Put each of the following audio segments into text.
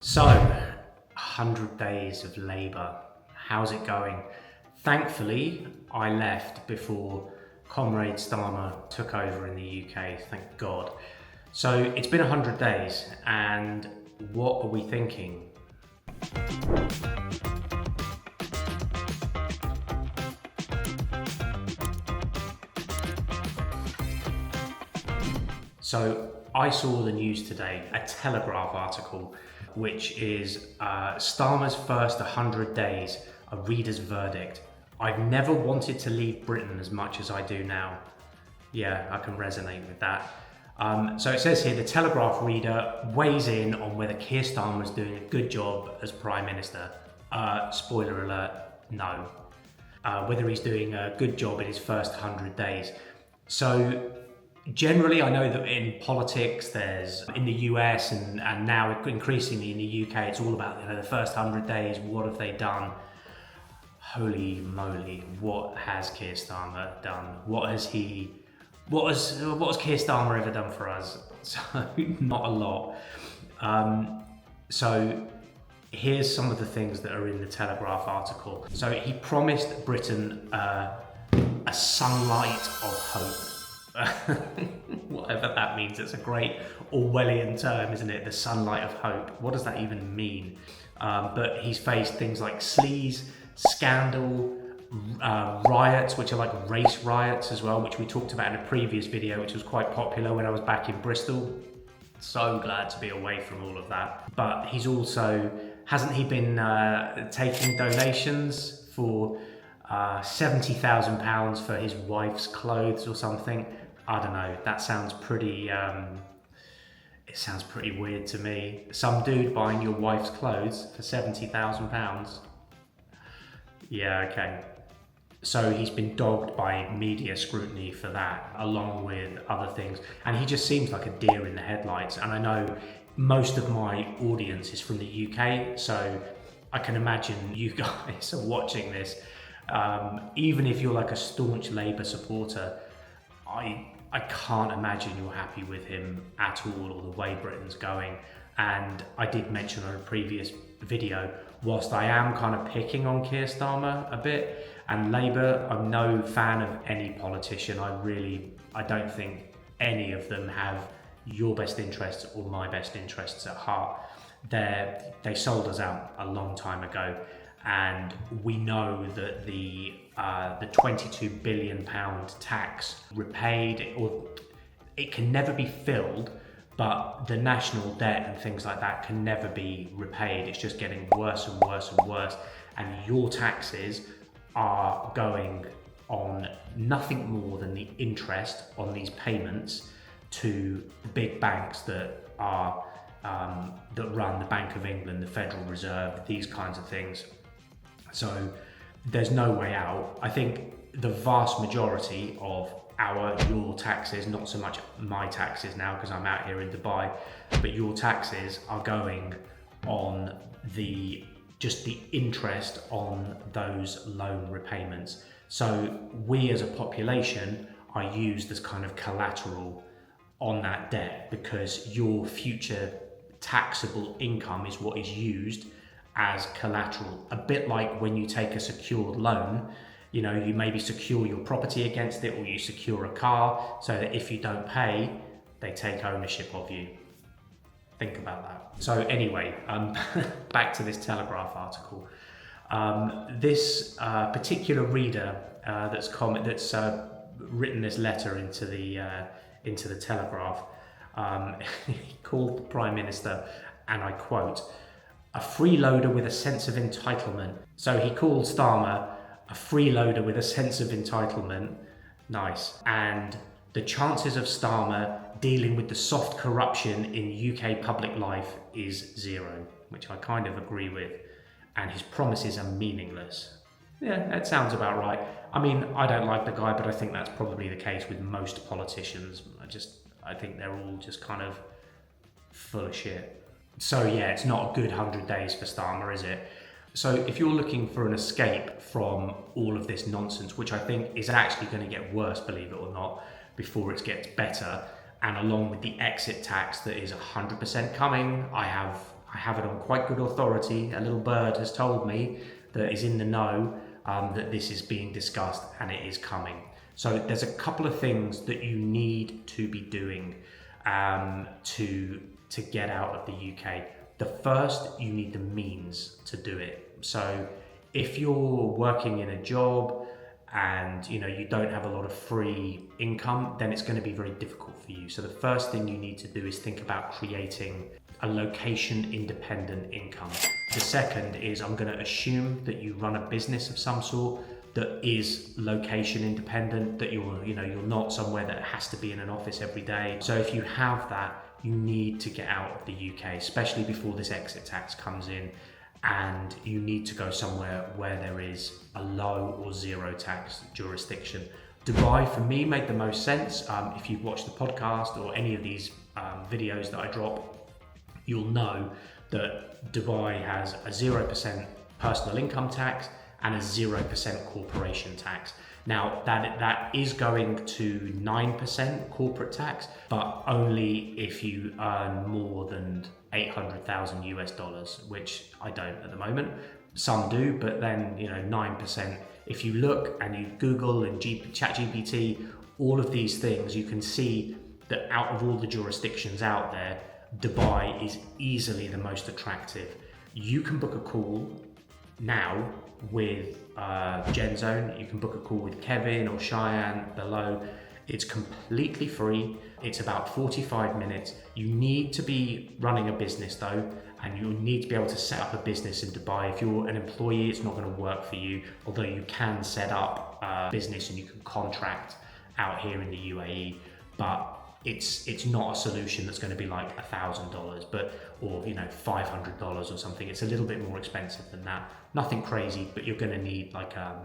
So, 100 days of labour. How's it going? Thankfully, I left before Comrade Starmer took over in the UK, thank God. So, it's been 100 days, and what are we thinking? So I saw the news today, a Telegraph article, which is Starmer's first 100 days, a reader's verdict. I've never wanted to leave Britain as much as I do now. Yeah, I can resonate with that. So it says here, the Telegraph reader weighs in on whether Keir Starmer is doing a good job as Prime Minister. Spoiler alert, no. Whether he's doing a good job in his first 100 days. So generally, I know that in politics, there's in the US and now increasingly in the UK, it's all about the first 100 days. What have they done? Holy moly! What has Keir Starmer done? What has Keir Starmer ever done for us? So not a lot. So here's some of the things that are in the Telegraph article. So he promised Britain a sunlight of hope. Whatever that means. It's a great Orwellian term, isn't it? The sunlight of hope. What does that even mean? But he's faced things like sleaze, scandal, riots, which are like race riots as well, which we talked about in a previous video, which was quite popular when I was back in Bristol. So glad to be away from all of that. But he's also, hasn't he been taking donations for £70,000 for his wife's clothes or something? I don't know. That sounds pretty. It sounds pretty weird to me. Some dude buying your wife's clothes for £70,000. Yeah, okay. So he's been dogged by media scrutiny for that, along with other things, and he just seems like a deer in the headlights. And I know most of my audience is from the UK, so I can imagine you guys are watching this. Even if you're like a staunch Labour supporter, I can't imagine you're happy with him at all, or the way Britain's going. And I did mention on a previous video, whilst I am kind of picking on Keir Starmer a bit, and Labour, I'm no fan of any politician. I don't think any of them have your best interests or my best interests at heart. They sold us out a long time ago. And we know that the £22 billion tax repaid, or it can never be filled, but the national debt and things like that can never be repaid. It's just getting worse and worse and worse. And your taxes are going on nothing more than the interest on these payments to big banks that are that run the Bank of England, the Federal Reserve, these kinds of things. So there's no way out. I think the vast majority of your taxes, not so much my taxes now because I'm out here in Dubai, but your taxes are going on just the interest on those loan repayments. So we as a population are used as kind of collateral on that debt, because your future taxable income is what is used as collateral. A bit like when you take a secured loan, you maybe secure your property against it, or you secure a car, so that if you don't pay, they take ownership of you. Think about that. So anyway, back to this Telegraph article. This particular reader that's written this letter into the Telegraph, he called the Prime Minister, and I quote, a freeloader with a sense of entitlement. So he called Starmer a freeloader with a sense of entitlement. Nice. And the chances of Starmer dealing with the soft corruption in UK public life is zero, which I kind of agree with. And his promises are meaningless. Yeah, that sounds about right. I mean, I don't like the guy, but I think that's probably the case with most politicians. I think they're all just kind of full of shit. So yeah, it's not a good 100 days for Starmer, is it? So if you're looking for an escape from all of this nonsense, which I think is actually going to get worse, believe it or not, before it gets better, and along with the exit tax that is 100% coming, I have I have it on quite good authority. A little bird has told me that is in the know that this is being discussed and it is coming. So there's a couple of things that you need to be doing to get out of the UK. The first, you need the means to do it. So if you're working in a job and you don't have a lot of free income, then it's going to be very difficult for you. So the first thing you need to do is think about creating a location independent income. The second is, I'm going to assume that you run a business of some sort that is location independent, that you're not somewhere that has to be in an office every day. So if you have that, you need to get out of the UK, especially before this exit tax comes in, and you need to go somewhere where there is a low or zero tax jurisdiction. Dubai, for me, made the most sense. If you've watched the podcast or any of these videos that I drop, you'll know that Dubai has a 0% personal income tax and a 0% corporation tax. Now, that is going to 9% corporate tax, but only if you earn more than 800,000 US dollars, which I don't at the moment. Some do, but then 9%. If you look and you Google and ChatGPT, all of these things, you can see that out of all the jurisdictions out there, Dubai is easily the most attractive. You can book a call now with GenZone. You can book a call with Kevin or Cheyenne below. It's completely free. It's about 45 minutes. You need to be running a business though, and you need to be able to set up a business in Dubai. If you're an employee, it's not going to work for you, although you can set up a business and you can contract out here in the UAE, but it's not a solution that's going to be like $1,000 or $500 or something. It's a little bit more expensive than that. Nothing crazy, but you're going to need like a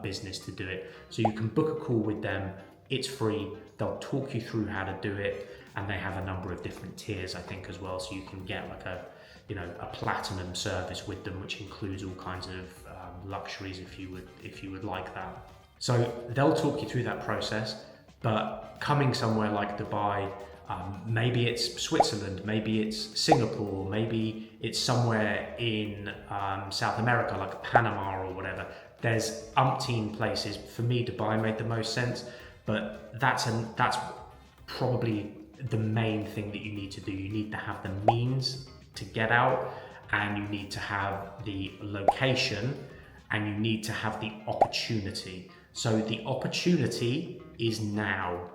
business to do it. So you can book a call with them. It's free. They'll talk you through how to do it, and they have a number of different tiers, I think, as well. So you can get like a platinum service with them, which includes all kinds of luxuries if you would like that. So they'll talk you through that process. But coming somewhere like Dubai, maybe it's Switzerland, maybe it's Singapore, maybe it's somewhere in South America like Panama or whatever. There's umpteen places. For me, Dubai made the most sense, but that's probably the main thing that you need to do. You need to have the means to get out, and you need to have the location, and you need to have the opportunity. So the opportunity is now,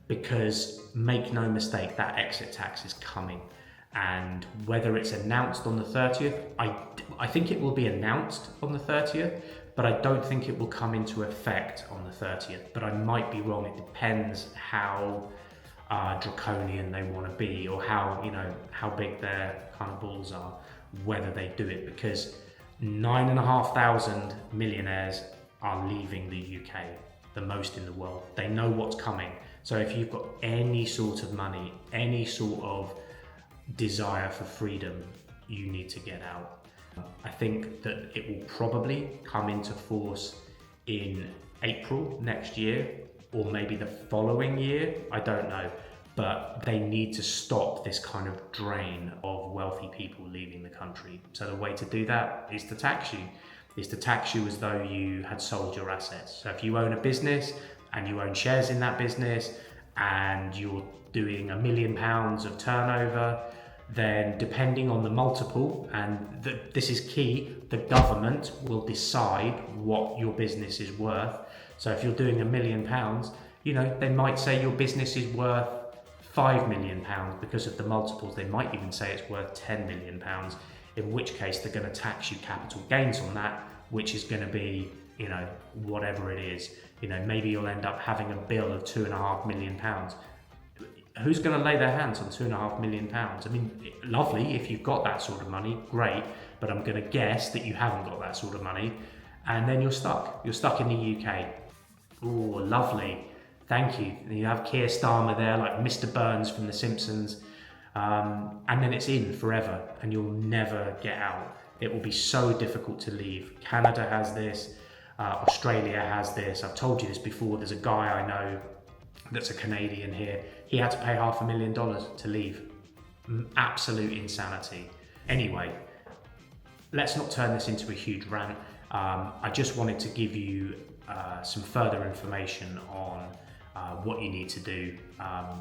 because make no mistake, that exit tax is coming. And whether it's announced on the 30th, I think it will be announced on the 30th, but I don't think it will come into effect on the 30th. But I might be wrong. It depends how draconian they want to be, or how big their kind of balls are, whether they do it, because 9,500 millionaires are leaving the UK, the most in the world. They know what's coming. So if you've got any sort of money, any sort of desire for freedom, you need to get out. I think that it will probably come into force in April next year, or maybe the following year, I don't know. But they need to stop this kind of drain of wealthy people leaving the country. So the way to do that is to tax you. Is to tax you as though you had sold your assets. So if you own a business and you own shares in that business and you're doing £1 million of turnover, then depending on the multiple, and this is key, the government will decide what your business is worth. So if you're doing £1 million, they might say your business is worth £5 million because of the multiples. They might even say it's worth £10 million. In which case they're going to tax you capital gains on that, which is going to be, whatever it is. Maybe you'll end up having a bill of £2.5 million. Who's going to lay their hands on £2.5 million? I mean, lovely if you've got that sort of money, great, but I'm going to guess that you haven't got that sort of money, and then you're stuck. You're stuck in the UK. Oh, lovely. Thank you. And you have Keir Starmer there, like Mr. Burns from The Simpsons. And then it's in forever and you'll never get out. It will be so difficult to leave. Canada has this, Australia has this. I've told you this before. There's a guy I know that's a Canadian here. He had to pay $500,000 to leave. Absolute insanity. Anyway, let's not turn this into a huge rant. I just wanted to give you some further information on what you need to do.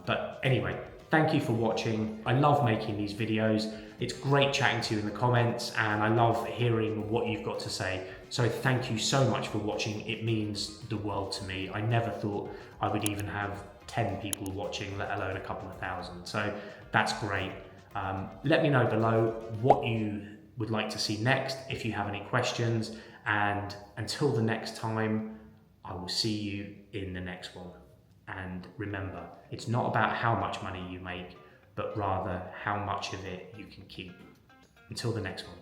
But anyway, thank you for watching. I love making these videos. It's great chatting to you in the comments, and I love hearing what you've got to say. So thank you so much for watching. It means the world to me. I never thought I would even have 10 people watching, let alone a couple of thousand. So that's great. Let me know below what you would like to see next, if you have any questions, and until the next time, I will see you in the next one. And remember, it's not about how much money you make, but rather how much of it you can keep. Until the next one.